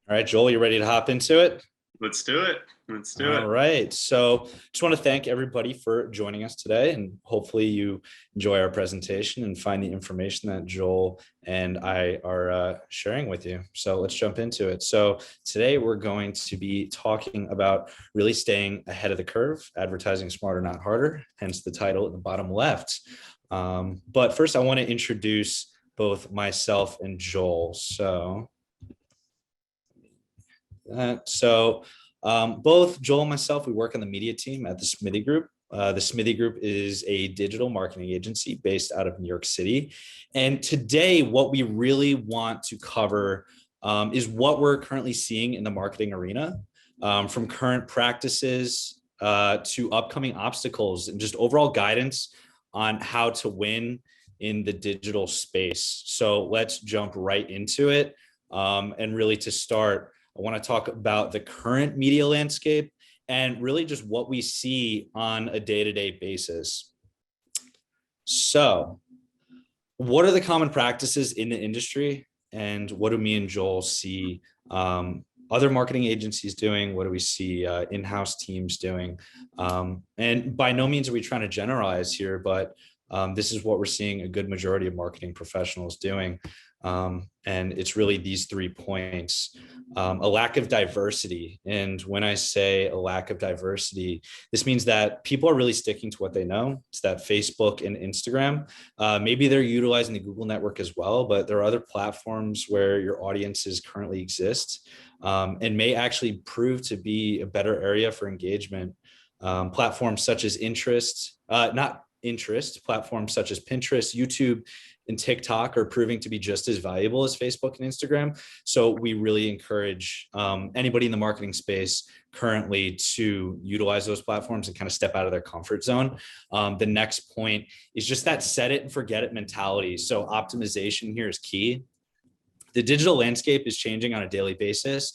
All right, Joel, you ready to hop into it? Let's do it. Let's do All it. right. So just want to thank everybody for joining us today, and hopefully you enjoy our presentation and find the information that Joel and I are sharing with you. So let's jump into it. So today we're going to be talking about really staying ahead of the curve, advertising smarter, not harder, hence the title at the bottom left. But first I want to introduce both myself and Joel. Both Joel and myself, we work on the media team at the Smithy Group. The Smithy Group is a digital marketing agency based out of New York City. And today, what we really want to cover is what we're currently seeing in the marketing arena, from current practices to upcoming obstacles, and just overall guidance on how to win in the digital space. So let's jump right into it. And really to start, I want to talk about the current media landscape and really just what we see on a day-to-day basis. So, what are the common practices in the industry, and what do me and Joel see other marketing agencies doing? What do we see in-house teams doing? And by no means are we trying to generalize here, but this is what we're seeing a good majority of marketing professionals doing. And it's really these 3 points. A lack of diversity. And when I say a lack of diversity, this means that people are really sticking to what they know. It's that Facebook and Instagram. Maybe they're utilizing the Google network as well, but there are other platforms where your audiences currently exist, and may actually prove to be a better area for engagement. Platforms such as platforms such as Pinterest, YouTube, and TikTok are proving to be just as valuable as Facebook and Instagram. So we really encourage anybody in the marketing space currently to utilize those platforms and kind of step out of their comfort zone. The next point is just that set it and forget it mentality. So optimization here is key. The digital landscape is changing on a daily basis.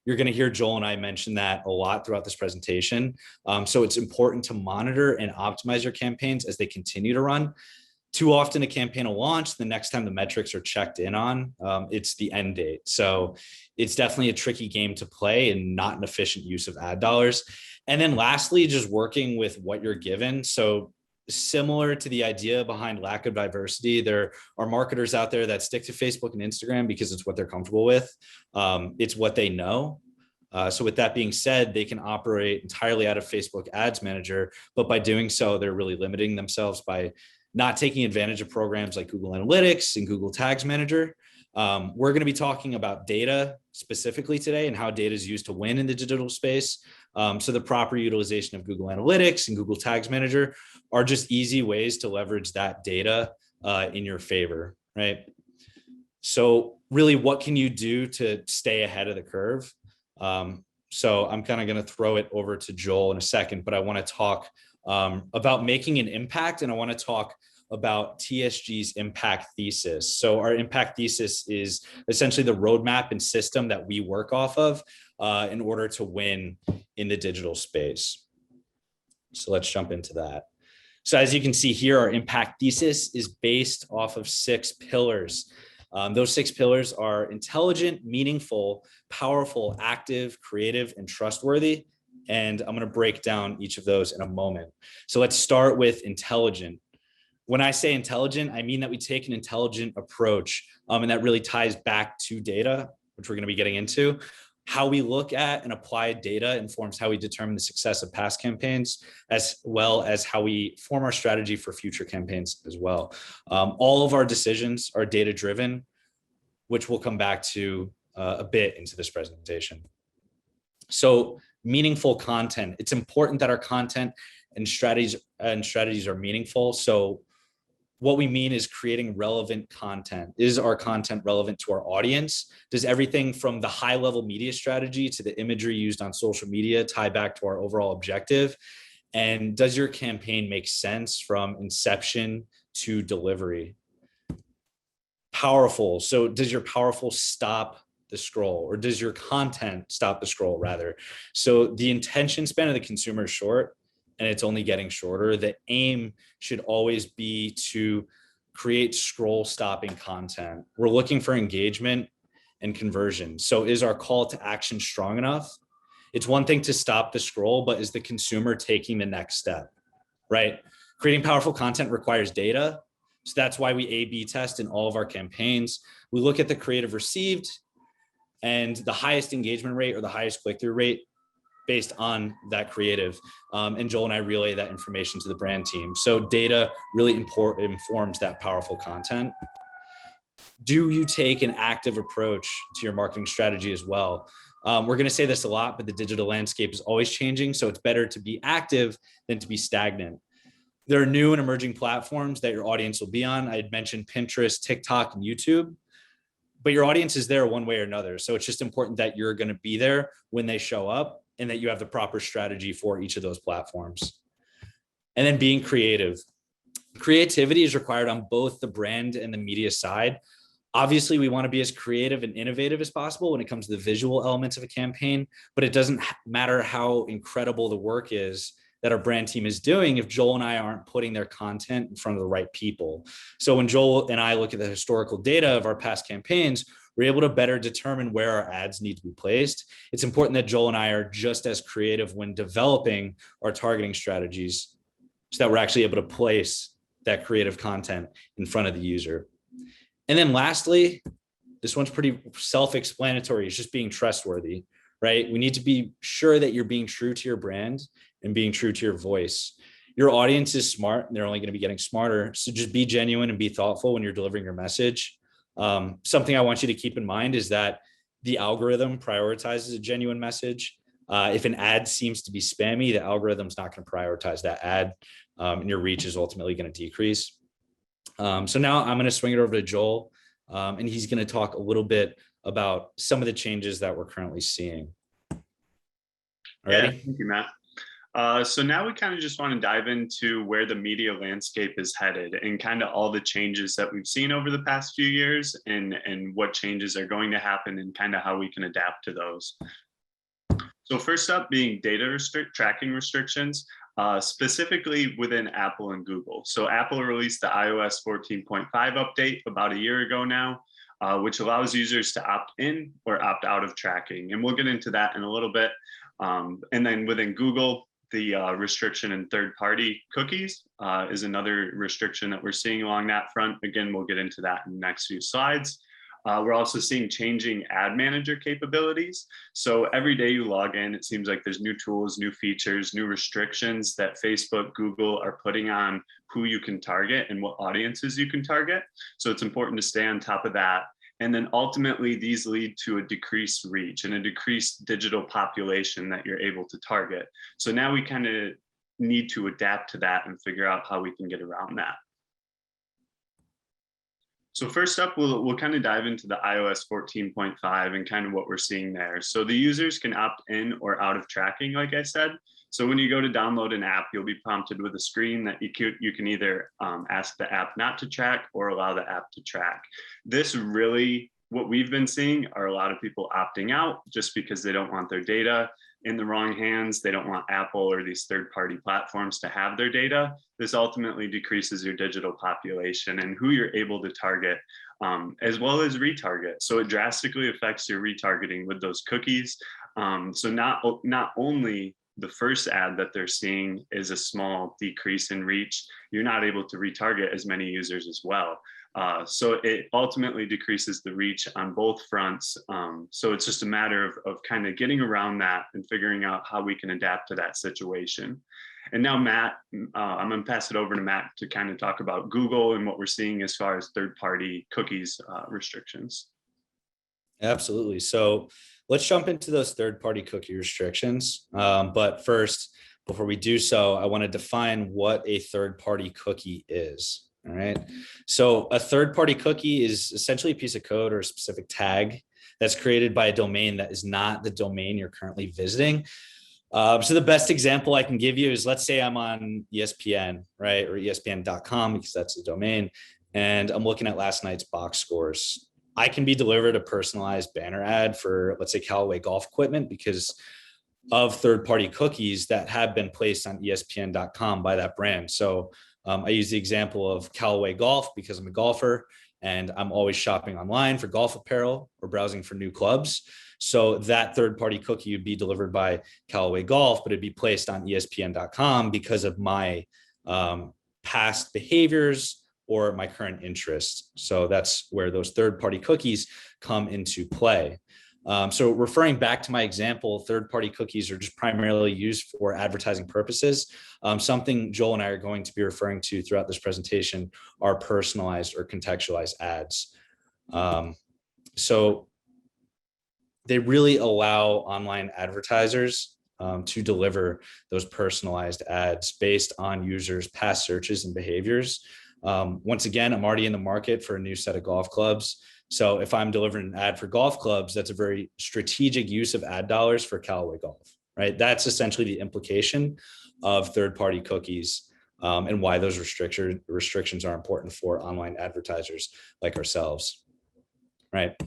You're going to hear Joel and I mention that a lot throughout this presentation. So it's important to monitor and optimize your campaigns as they continue to run. Too often a campaign will launch, the next time the metrics are checked in on, it's the end date. So it's definitely a tricky game to play and not an efficient use of ad dollars. And then lastly, just working with what you're given. So similar to the idea behind lack of diversity, there are marketers out there that stick to Facebook and Instagram because it's what they're comfortable with. It's what they know. So with that being said, they can operate entirely out of Facebook Ads Manager, but by doing so, they're really limiting themselves by not taking advantage of programs like Google Analytics and Google Tags Manager. We're going to be talking about data specifically today and how data is used to win in the digital space. So the proper utilization of Google Analytics and Google Tags Manager are just easy ways to leverage that data in your favor, right? So really, what can you do to stay ahead of the curve? So I'm kind of going to throw it over to Joel in a second, but I want to talk about making an impact, and I want to talk about TSG's Impact Thesis. So our Impact Thesis is essentially the roadmap and system that we work off of in order to win in the digital space. So let's jump into that. So as you can see here, our Impact Thesis is based off of 6 pillars. Those 6 pillars are intelligent, meaningful, powerful, active, creative, and trustworthy. And I'm going to break down each of those in a moment. So let's start with intelligent. When I say intelligent, I mean that we take an intelligent approach, and that really ties back to data, which we're going to be getting into. How we look at and apply data informs how we determine the success of past campaigns, as well as how we form our strategy for future campaigns as well. All of our decisions are data-driven, which we'll come back to a bit into this presentation. So meaningful content. It's important that our content and strategies are meaningful. So what we mean is creating relevant content. Is our content relevant to our audience? Does everything from the high-level media strategy to the imagery used on social media tie back to our overall objective? And does your campaign make sense from inception to delivery? Powerful. So does your powerful stop the scroll, or does your content stop the scroll rather? So the attention span of the consumer is short, and it's only getting shorter. The aim should always be to create scroll stopping content. We're looking for engagement, and conversion. So is our call to action strong enough? It's one thing to stop the scroll, but is the consumer taking the next step, right? Creating powerful content requires data. So that's why we A/B test in all of our campaigns. We look at the creative received and the highest engagement rate or the highest click-through rate based on that creative. And Joel and I relay that information to the brand team. So data really informs that powerful content. Do you take an active approach to your marketing strategy as well? We're going to say this a lot, but the digital landscape is always changing. So it's better to be active than to be stagnant. There are new and emerging platforms that your audience will be on. I had mentioned Pinterest, TikTok, and YouTube, but your audience is there one way or another. So it's just important that you're going to be there when they show up and that you have the proper strategy for each of those platforms. And then being creative. Creativity is required on both the brand and the media side. Obviously, we want to be as creative and innovative as possible when it comes to the visual elements of a campaign, but it doesn't matter how incredible the work is that our brand team is doing if Joel and I aren't putting their content in front of the right people. So when Joel and I look at the historical data of our past campaigns, we're able to better determine where our ads need to be placed. It's important that Joel and I are just as creative when developing our targeting strategies so that we're actually able to place that creative content in front of the user. And then lastly, this one's pretty self-explanatory. It's just being trustworthy, right? We need to be sure that you're being true to your brand and being true to your voice. Your audience is smart and they're only going to be getting smarter. So just be genuine and be thoughtful when you're delivering your message. Something I want you to keep in mind is that the algorithm prioritizes a genuine message. If an ad seems to be spammy, the algorithm's not going to prioritize that ad, and your reach is ultimately going to decrease. So now I'm going to swing it over to Joel, and he's going to talk a little bit about some of the changes that we're currently seeing. Yeah, thank you, Matt. So now we kind of just want to dive into where the media landscape is headed and kind of all the changes that we've seen over the past few years and what changes are going to happen and kind of how we can adapt to those. So first up being data tracking restrictions, specifically within Apple and Google. So Apple released the iOS 14.5 update about a year ago now, which allows users to opt in or opt out of tracking. And we'll get into that in a little bit. And then within Google, the restriction in third-party cookies is another restriction that we're seeing along that front. Again, we'll get into that in the next few slides. We're also seeing changing ad manager capabilities. So every day you log in, it seems like there's new tools, new features, new restrictions that Facebook, Google are putting on who you can target and what audiences you can target. So it's important to stay on top of that. And then ultimately, these lead to a decreased reach and a decreased digital population that you're able to target. So now we kind of need to adapt to that and figure out how we can get around that. So first up, we'll kind of dive into the iOS 14.5 and kind of what we're seeing there. So the users can opt in or out of tracking, like I said. So when you go to download an app, you'll be prompted with a screen that you can either ask the app not to track or allow the app to track. This really, what we've been seeing are a lot of people opting out just because they don't want their data in the wrong hands. They don't want Apple or these third-party platforms to have their data. This ultimately decreases your digital population and who you're able to target, as well as retarget. So it drastically affects your retargeting with those cookies. So not only the first ad that they're seeing is a small decrease in reach, you're not able to retarget as many users as well. So it ultimately decreases the reach on both fronts. So it's just a matter of kind of getting around that and figuring out how we can adapt to that situation. And now, Matt, I'm going to pass it over to Matt to kind of talk about Google and what we're seeing as far as third-party cookies restrictions. Absolutely. So let's jump into those third-party cookie restrictions. But first, before we do so, I want to define what a third-party cookie is. All right. So a third-party cookie is essentially a piece of code or a specific tag that's created by a domain that is not the domain you're currently visiting. So the best example I can give you is, let's say I'm on ESPN, right? Or ESPN.com, because that's the domain. And I'm looking at last night's box scores. I can be delivered a personalized banner ad for, let's say, Callaway golf equipment because of third-party cookies that have been placed on ESPN.com by that brand. So I use the example of Callaway Golf because I'm a golfer and I'm always shopping online for golf apparel or browsing for new clubs. So that third-party cookie would be delivered by Callaway Golf, but it'd be placed on ESPN.com because of my past behaviors or my current interests. So that's where those third-party cookies come into play. So referring back to my example, third-party cookies are just primarily used for advertising purposes. Something Joel and I are going to be referring to throughout this presentation are personalized or contextualized ads. So they really allow online advertisers to deliver those personalized ads based on users' past searches and behaviors. Once again, I'm already in the market for a new set of golf clubs. So if I'm delivering an ad for golf clubs, that's a very strategic use of ad dollars for Callaway Golf, right? That's essentially the implication of third-party cookies and why those restrictions are important for online advertisers like ourselves, right?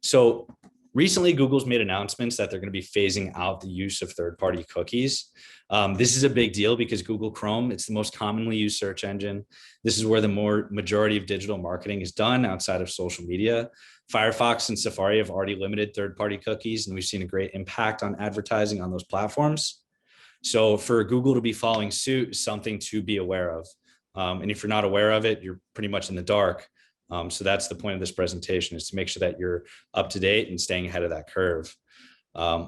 So recently, Google's made announcements that they're going to be phasing out the use of third-party cookies. This is a big deal because Google Chrome, it's the most commonly used search engine. This is where the majority of digital marketing is done outside of social media. Firefox and Safari have already limited third-party cookies, and we've seen a great impact on advertising on those platforms. So for Google to be following suit is something to be aware of. And if you're not aware of it, you're pretty much in the dark. So that's the point of this presentation, is to make sure that you're up to date and staying ahead of that curve.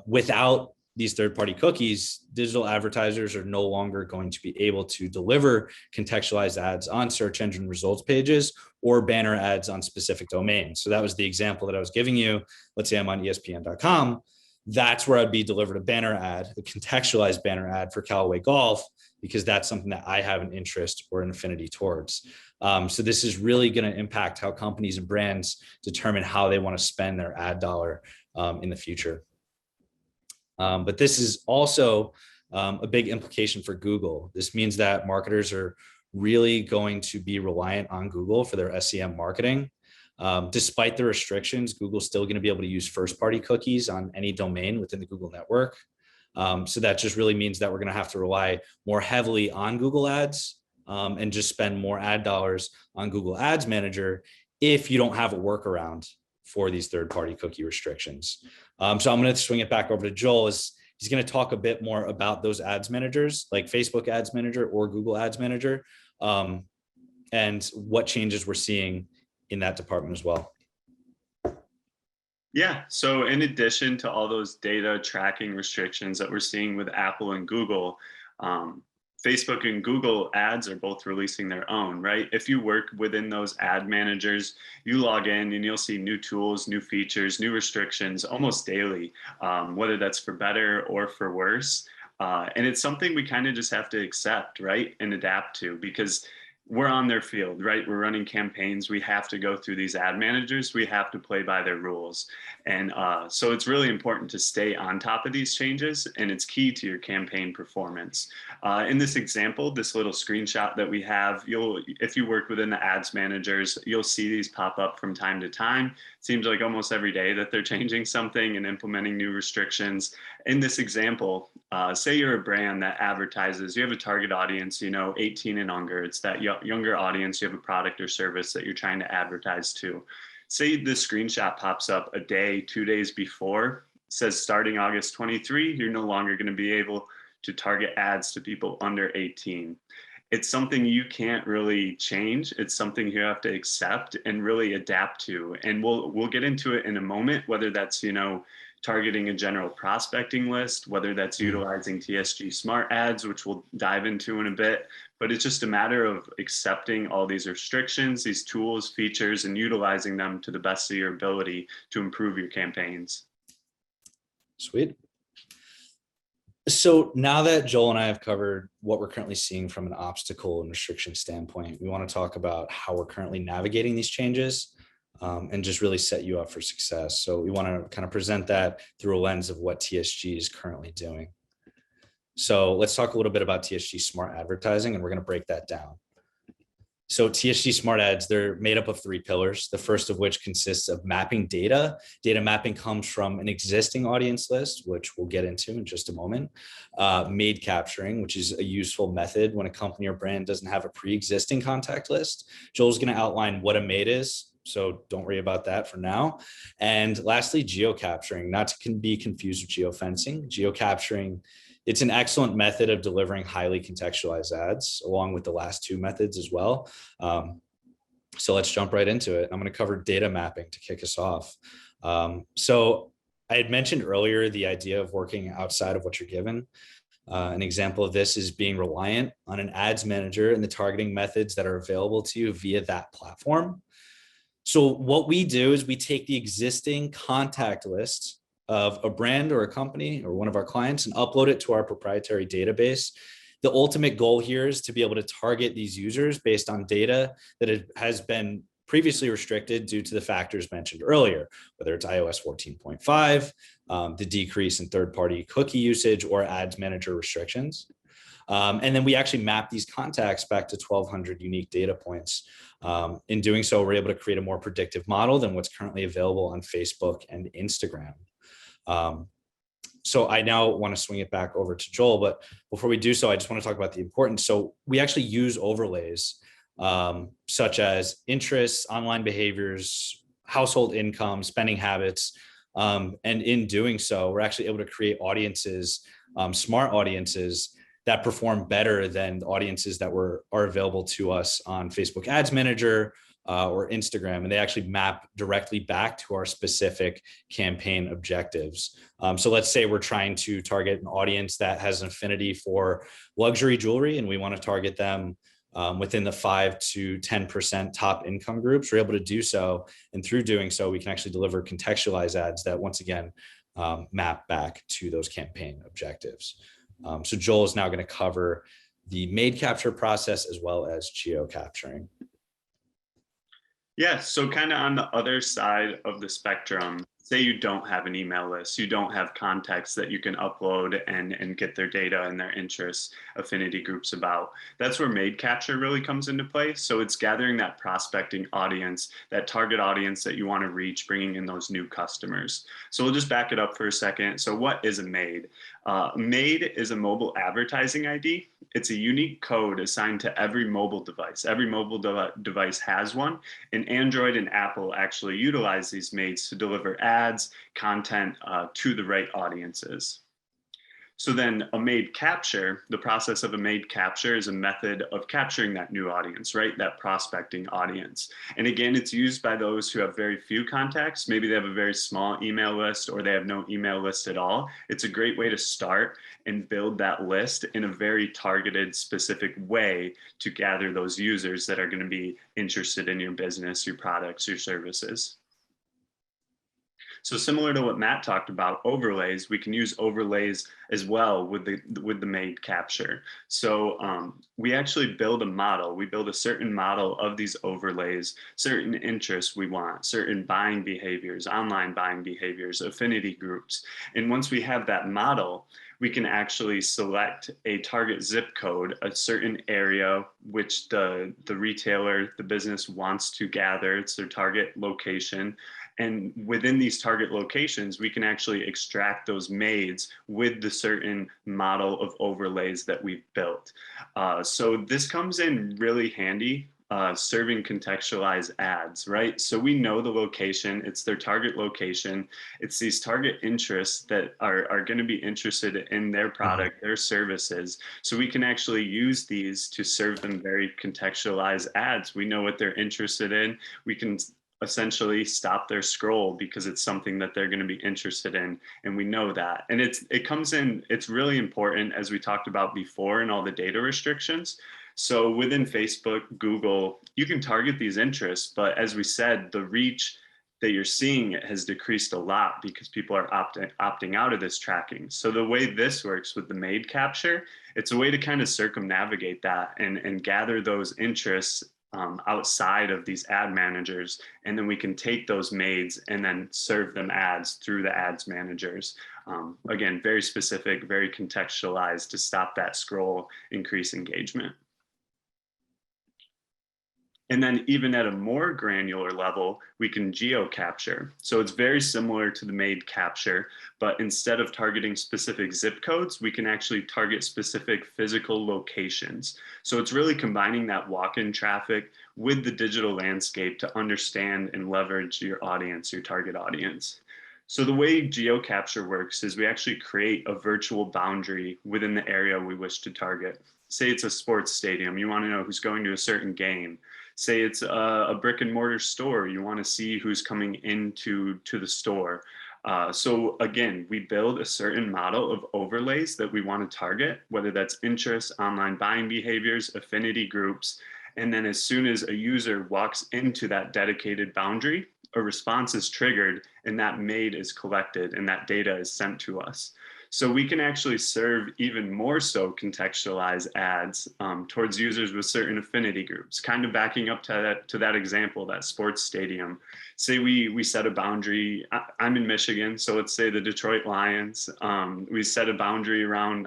Without these third-party cookies, digital advertisers are no longer going to be able to deliver contextualized ads on search engine results pages or banner ads on specific domains. So that was the example that I was giving you. Let's say I'm on ESPN.com. That's where I'd be delivered a banner ad, a contextualized banner ad for Callaway Golf, because that's something that I have an interest or an affinity towards. So this is really going to impact how companies and brands determine how they want to spend their ad dollar in the future. But this is also a big implication for Google. This means that marketers are really going to be reliant on Google for their SEM marketing. Despite the restrictions, Google's still going to be able to use first-party cookies on any domain within the Google network. So that just really means that we're going to have to rely more heavily on Google Ads and just spend more ad dollars on Google Ads Manager if you don't have a workaround for these third-party cookie restrictions. So I'm going to swing it back over to Joel. He's going to talk a bit more about those ads managers, like Facebook Ads Manager or Google Ads Manager, and what changes we're seeing in that department as well. Yeah, so in addition to all those data tracking restrictions that we're seeing with Apple and Google, Facebook and Google ads are both releasing their own, right? If you work within those ad managers, you log in and you'll see new tools, new features, new restrictions almost daily, whether that's for better or for worse. And it's something we kind of just have to accept, right? And adapt to, because we're on their field, right? We're running campaigns. We have to go through these ad managers. We have to play by their rules. And so it's really important to stay on top of these changes, and it's key to your campaign performance. In this example, this little screenshot that we have, if you work within the ads managers, you'll see these pop up from time to time. It seems like almost every day that they're changing something and implementing new restrictions. In this example, say you're a brand that advertises, you have a target audience, 18 and younger. It's that younger audience. You have a product or service that you're trying to advertise to. Say the screenshot pops up a day, 2 days before, says starting August 23, you're no longer going to be able to target ads to people under 18. It's something you can't really change. It's something you have to accept and really adapt to. And we'll get into it in a moment, whether that's, targeting a general prospecting list, whether that's utilizing TSG Smart Ads, which we'll dive into in a bit. But it's just a matter of accepting all these restrictions, these tools, features, and utilizing them to the best of your ability to improve your campaigns. Sweet. So now that Joel and I have covered what we're currently seeing from an obstacle and restriction standpoint, we want to talk about how we're currently navigating these changes and just really set you up for success. So we want to kind of present that through a lens of what TSG is currently doing. So let's talk a little bit about TSG Smart Advertising, and we're going to break that down. So THD Smart Ads, they're made up of 3 pillars. The first of which consists of mapping data. Data mapping comes from an existing audience list, which we'll get into in just a moment. Made capturing, which is a useful method when a company or brand doesn't have a pre-existing contact list. Joel's going to outline what a made is, so don't worry about that for now. And lastly, geo capturing, not to be confused with geofencing. Geo capturing, it's an excellent method of delivering highly contextualized ads, along with the last 2 methods as well. So let's jump right into it. I'm going to cover data mapping to kick us off. So I had mentioned earlier the idea of working outside of what you're given. An example of this is being reliant on an ads manager and the targeting methods that are available to you via that platform. So what we do is we take the existing contact list of a brand or a company or one of our clients and upload it to our proprietary database. The ultimate goal here is to be able to target these users based on data that has been previously restricted due to the factors mentioned earlier, whether it's iOS 14.5, the decrease in third-party cookie usage, or ads manager restrictions. And then we actually map these contacts back to 1,200 unique data points. In doing so, we're able to create a more predictive model than what's currently available on Facebook and Instagram. So I now want to swing it back over to Joel, but before we do so, I just want to talk about the importance. So we actually use overlays such as interests, online behaviors, household income, spending habits. And in doing so, we're actually able to create audiences, smart audiences that perform better than the audiences that are available to us on Facebook Ads Manager or Instagram, and they actually map directly back to our specific campaign objectives. So let's say we're trying to target an audience that has an affinity for luxury jewelry, and we want to target them within the 5 to 10% top income groups. We're able to do so, and through doing so, we can actually deliver contextualized ads that, once again, map back to those campaign objectives. So Joel is now going to cover the made capture process as well as geo capturing. Yeah, so kind of on the other side of the spectrum, say you don't have an email list, you don't have contacts that you can upload and get their data and their interests, affinity groups about. That's where made capture really comes into play. So it's gathering that prospecting audience, that target audience that you want to reach, bringing in those new customers. So we'll just back it up for a second. So what is a made? Made is a mobile advertising ID. It's a unique code assigned to every mobile device. Every mobile device has one, and Android and Apple actually utilize these mades to deliver ads, content to the right audiences. So then a made capture, the process of a made capture is a method of capturing that new audience, right? That prospecting audience. And again, it's used by those who have very few contacts. Maybe they have a very small email list or they have no email list at all. It's a great way to start and build that list in a very targeted, specific way to gather those users that are going to be interested in your business, your products, your services. So similar to what Matt talked about, overlays, we can use overlays as well with the made capture. So we actually build a model. We build a certain model of these overlays, certain interests we want, certain buying behaviors, online buying behaviors, affinity groups. And once we have that model, we can actually select a target zip code, a certain area which the retailer, the business wants to gather. It's their target location. And within these target locations, we can actually extract those mades with the certain model of overlays that we've built. So this comes in really handy, serving contextualized ads, right? So we know the location, it's their target location. It's these target interests that are going to be interested in their product, their services. So we can actually use these to serve them very contextualized ads. We know what they're interested in. We can essentially stop their scroll because it's something that they're going to be interested in, and we know that. And it comes in, it's really important, as we talked about before, in all the data restrictions. So within Facebook, Google, you can target these interests, but as we said, the reach that you're seeing has decreased a lot because people are opting out of this tracking. So the way this works with the made capture, it's a way to kind of circumnavigate that and gather those interests outside of these ad managers, and then we can take those mades and then serve them ads through the ads managers. Again, very specific, very contextualized to stop that scroll, increase engagement. And then even at a more granular level, we can geo capture. So it's very similar to the made capture, but instead of targeting specific zip codes, we can actually target specific physical locations. So it's really combining that walk-in traffic with the digital landscape to understand and leverage your audience, your target audience. So the way geo capture works is we actually create a virtual boundary within the area we wish to target. Say it's a sports stadium, you want to know who's going to a certain game. Say it's a brick and mortar store, you want to see who's coming into the store. So again, we build a certain model of overlays that we want to target, whether that's interests, online buying behaviors, affinity groups. And then as soon as a user walks into that dedicated boundary, a response is triggered and that made is collected and that data is sent to us. So we can actually serve even more so contextualized ads towards users with certain affinity groups. Kind of backing up to that example, that sports stadium. Say we set a boundary. I'm in Michigan, so let's say the Detroit Lions. We set a boundary around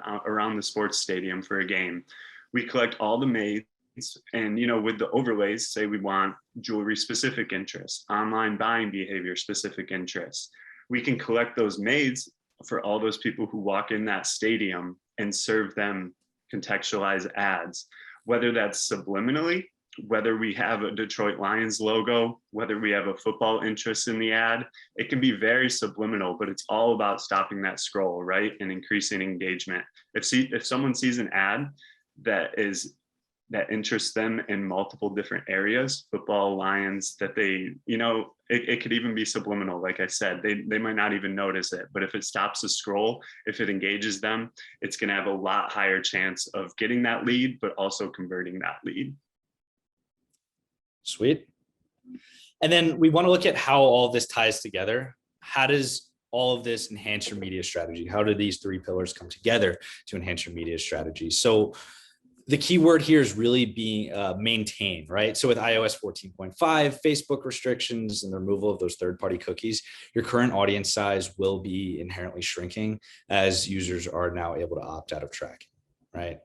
the sports stadium for a game. We collect all the maids, and with the overlays, say we want jewelry specific interests, online buying behavior specific interests. We can collect those maids for all those people who walk in that stadium and serve them contextualized ads, whether that's subliminally, whether we have a Detroit Lions logo, whether we have a football interest in the ad. It can be very subliminal, but it's all about stopping that scroll, right? And increasing engagement. If someone sees an ad that interests them in multiple different areas, football, Lions, that they, it could even be subliminal. Like I said, they might not even notice it, but if it stops the scroll, if it engages them, it's going to have a lot higher chance of getting that lead, but also converting that lead. Sweet. And then we want to look at how all of this ties together. How does all of this enhance your media strategy? How do these three pillars come together to enhance your media strategy? So the key word here is really being maintained, right? So with iOS 14.5, Facebook restrictions and the removal of those third-party cookies, your current audience size will be inherently shrinking as users are now able to opt out of tracking, right?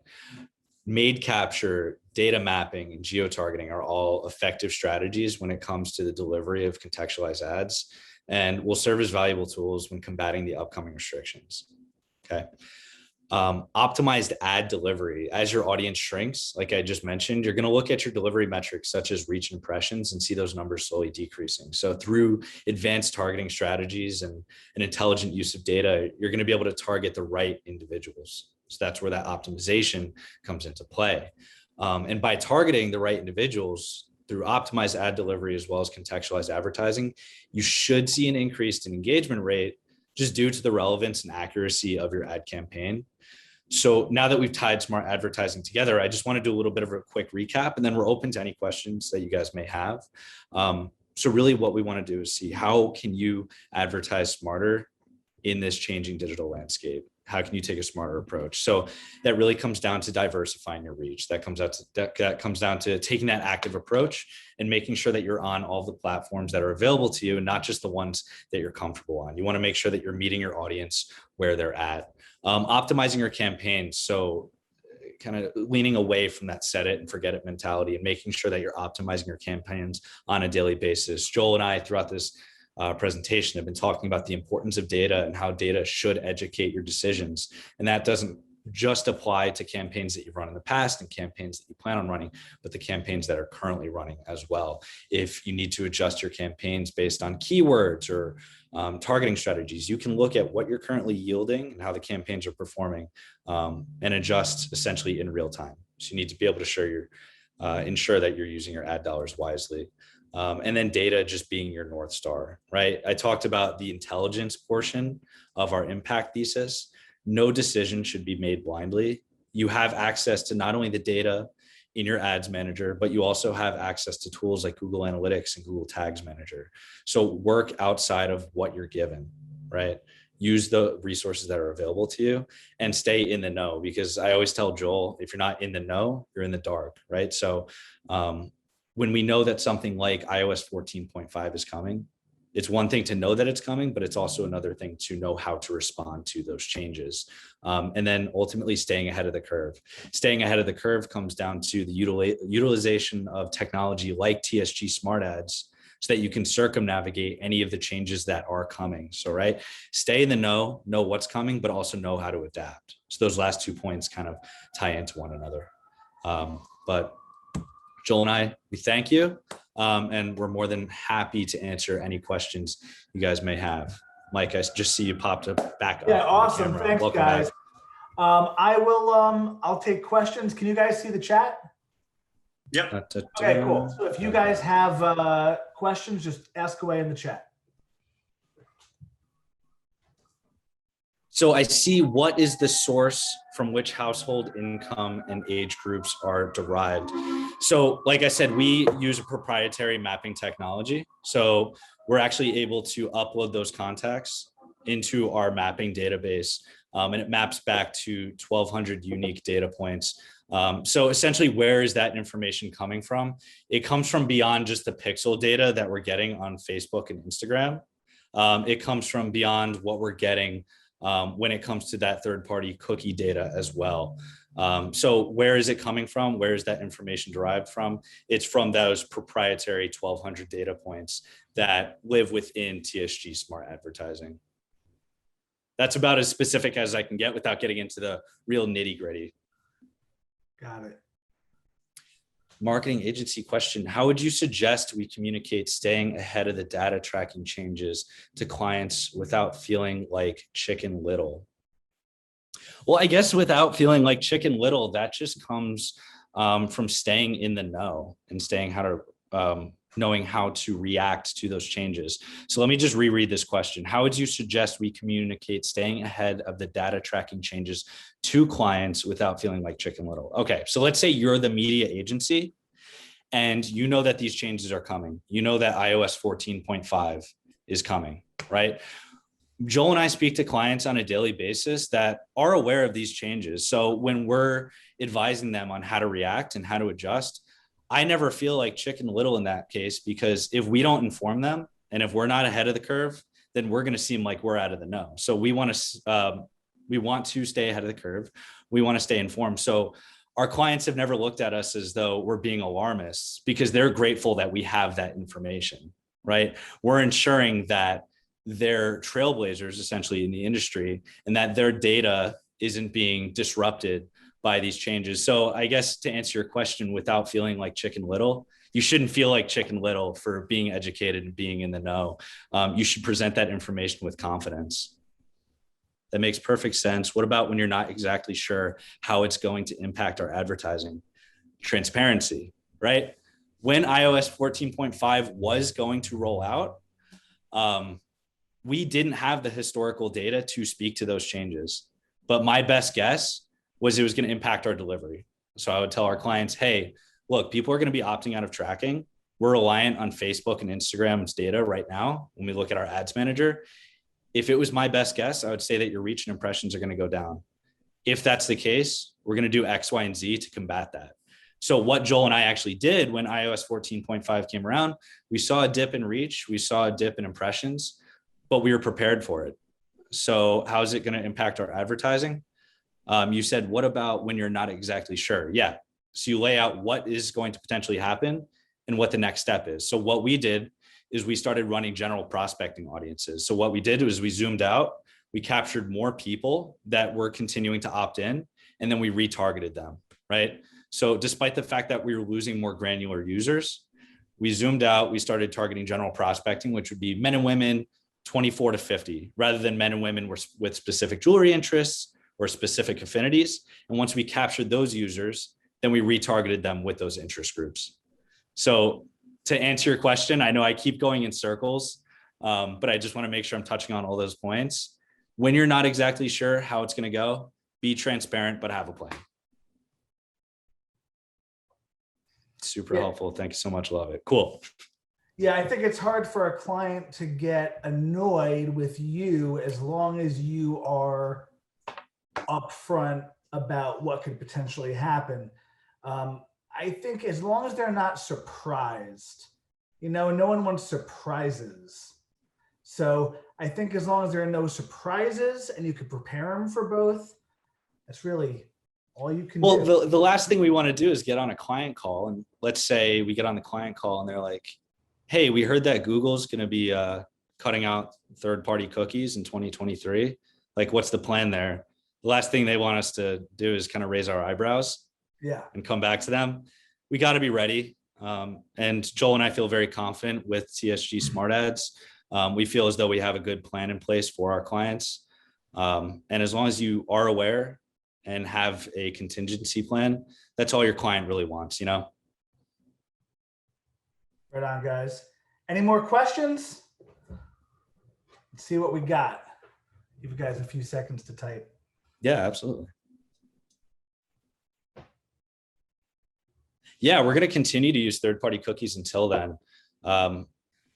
Made capture, data mapping, and geo-targeting are all effective strategies when it comes to the delivery of contextualized ads and will serve as valuable tools when combating the upcoming restrictions, okay? Optimized ad delivery. As your audience shrinks, like I just mentioned, you're going to look at your delivery metrics such as reach and impressions and see those numbers slowly decreasing. So through advanced targeting strategies and an intelligent use of data, you're going to be able to target the right individuals. So that's where that optimization comes into play. And by targeting the right individuals through optimized ad delivery as well as contextualized advertising, you should see an increase in engagement rate just due to the relevance and accuracy of your ad campaign. So now that we've tied smart advertising together, I just want to do a little bit of a quick recap, and then we're open to any questions that you guys may have. So really what we want to do is see how can you advertise smarter in this changing digital landscape? How can you take a smarter approach? So that really comes down to diversifying your reach. That comes down to taking that active approach and making sure that you're on all the platforms that are available to you and not just the ones that you're comfortable on. You want to make sure that you're meeting your audience where they're at. Optimizing your campaigns. So kind of leaning away from that set it and forget it mentality and making sure that you're optimizing your campaigns on a daily basis. Joel and I, throughout this presentation, have been talking about the importance of data and how data should educate your decisions. And that doesn't just apply to campaigns that you've run in the past and campaigns that you plan on running, but the campaigns that are currently running as well. If you need to adjust your campaigns based on keywords or targeting strategies, you can look at what you're currently yielding and how the campaigns are performing and adjust essentially in real time. So you need to be able to ensure that you're using your ad dollars wisely. And then data just being your North Star, right? I talked about the intelligence portion of our impact thesis. No decision should be made blindly. You have access to not only the data in your ads manager, but you also have access to tools like Google Analytics and Google Tags Manager. So work outside of what you're given, right? Use the resources that are available to you and stay in the know, because I always tell Joel, if you're not in the know, you're in the dark, right? So when we know that something like iOS 14.5 is coming, It's one thing to know that it's coming, but it's also another thing to know how to respond to those changes. And then ultimately staying ahead of the curve. Staying ahead of the curve comes down to the utilization of technology like TSG Smart Ads, so that you can circumnavigate any of the changes that are coming. So, right, stay in the know what's coming, but also know how to adapt. So those last 2 points kind of tie into one another. But Joel and I, we thank you. And we're more than happy to answer any questions you guys may have. Mike, I just see you popped up back up. Yeah, awesome. Thanks, Welcome guys. back. I'll take questions. Can you guys see the chat? Yep. Okay, cool. So if you guys have questions, just ask away in the chat. So I see, what is the source from which household income and age groups are derived? So like I said, we use a proprietary mapping technology. So we're actually able to upload those contacts into our mapping database, and it maps back to 1,200 unique data points. So essentially, where is that information coming from? It comes from beyond just the pixel data that we're getting on Facebook and Instagram. It comes from beyond what we're getting when it comes to that third-party cookie data as well. So where is it coming from? Where is that information derived from? It's from those proprietary 1,200 data points that live within TSG Smart Advertising. That's about as specific as I can get without getting into the real nitty-gritty. Got it. Marketing agency question: how would you suggest we communicate staying ahead of the data tracking changes to clients without feeling like Chicken Little? Well, I guess without feeling like Chicken Little, that just comes from staying in the know and staying knowing how to react to those changes. So let me just reread this question. How would you suggest we communicate staying ahead of the data tracking changes to clients without feeling like Chicken Little? Okay, so let's say you're the media agency and you know that these changes are coming. You know that iOS 14.5 is coming, right? Joel and I speak to clients on a daily basis that are aware of these changes. So when we're advising them on how to react and how to adjust, I never feel like Chicken Little in that case, because if we don't inform them and if we're not ahead of the curve, then we're going to seem like we're out of the know. So we want to stay ahead of the curve. We want to stay informed. So our clients have never looked at us as though we're being alarmists, because they're grateful that we have that information, right? We're ensuring that they're trailblazers essentially in the industry and that their data isn't being disrupted by these changes. So I guess to answer your question, without feeling like Chicken Little, you shouldn't feel like Chicken Little for being educated and being in the know. You should present that information with confidence. That makes perfect sense. What about when you're not exactly sure how it's going to impact our advertising? Transparency, right? When iOS 14.5 was going to roll out, we didn't have the historical data to speak to those changes. But my best guess was it was going to impact our delivery. So I would tell our clients, hey, look, people are going to be opting out of tracking. We're reliant on Facebook and Instagram's data right now when we look at our ads manager. If it was my best guess, I would say that your reach and impressions are going to go down. If that's the case, we're going to do X, Y, and Z to combat that. So what Joel and I actually did when iOS 14.5 came around, we saw a dip in reach, we saw a dip in impressions, but we were prepared for it. So how is it going to impact our advertising? You said, what about when you're not exactly sure? Yeah. So you lay out what is going to potentially happen and what the next step is. So what we did is we started running general prospecting audiences. So what we did was we zoomed out, we captured more people that were continuing to opt in, and then we retargeted them, right? So despite the fact that we were losing more granular users, we zoomed out, we started targeting general prospecting, which would be men and women 24 to 50, rather than men and women with specific jewelry interests or specific affinities. And once we captured those users, then we retargeted them with those interest groups. So to answer your question, I know I keep going in circles, but I just want to make sure I'm touching on all those points. When you're not exactly sure how it's going to go, be transparent, but have a plan. Super helpful. Thank you so much. Love it. Cool. Yeah, I think it's hard for a client to get annoyed with you as long as you are upfront about what could potentially happen. I think as long as they're not surprised, no one wants surprises. So I think as long as there are no surprises and you can prepare them for both, that's really all you can Well, do. the last thing we want to do is get on a client call. And let's say we get on the client call and they're like, hey, we heard that Google's going to be cutting out third-party cookies in 2023. Like, what's the plan there? The last thing they want us to do is kind of raise our eyebrows and come back to them. We got to be ready. And Joel and I feel very confident with TSG Smart Ads. We feel as though we have a good plan in place for our clients. And as long as you are aware and have a contingency plan, that's all your client really wants, you know? Right on, guys. Any more questions? Let's see what we got. Give you guys a few seconds to type. Yeah, absolutely. Yeah, we're going to continue to use third-party cookies until then.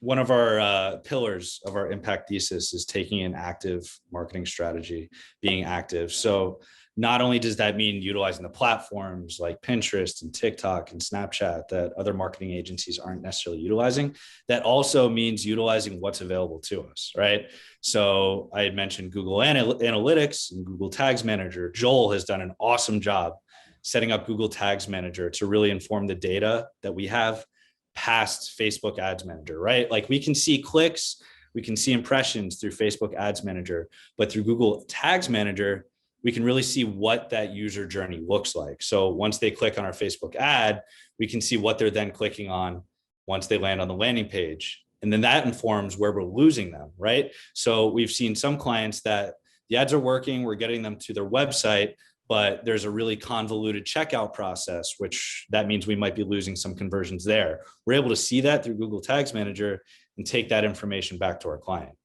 One of our pillars of our impact thesis is taking an active marketing strategy, being active. So not only does that mean utilizing the platforms like Pinterest and TikTok and Snapchat that other marketing agencies aren't necessarily utilizing, that also means utilizing what's available to us, right? So I had mentioned Google Analytics and Google Tags Manager. Joel has done an awesome job setting up Google Tags Manager to really inform the data that we have past Facebook Ads Manager, right? Like, we can see clicks, we can see impressions through Facebook Ads Manager, but through Google Tags Manager, we can really see what that user journey looks like. So once they click on our Facebook ad, we can see what they're then clicking on once they land on the landing page. And then that informs where we're losing them, right? So we've seen some clients that the ads are working, we're getting them to their website, but there's a really convoluted checkout process, which that means we might be losing some conversions there. We're able to see that through Google Tags Manager and take that information back to our client.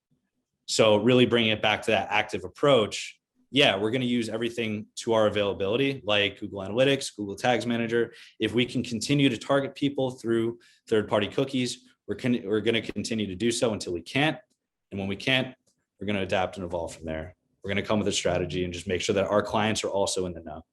So really bringing it back to that active approach. Yeah, we're going to use everything to our availability, like Google Analytics, Google Tags Manager. If we can continue to target people through third-party cookies, we're going to continue to do so until we can't. And when we can't, we're going to adapt and evolve from there. We're going to come with a strategy and just make sure that our clients are also in the know.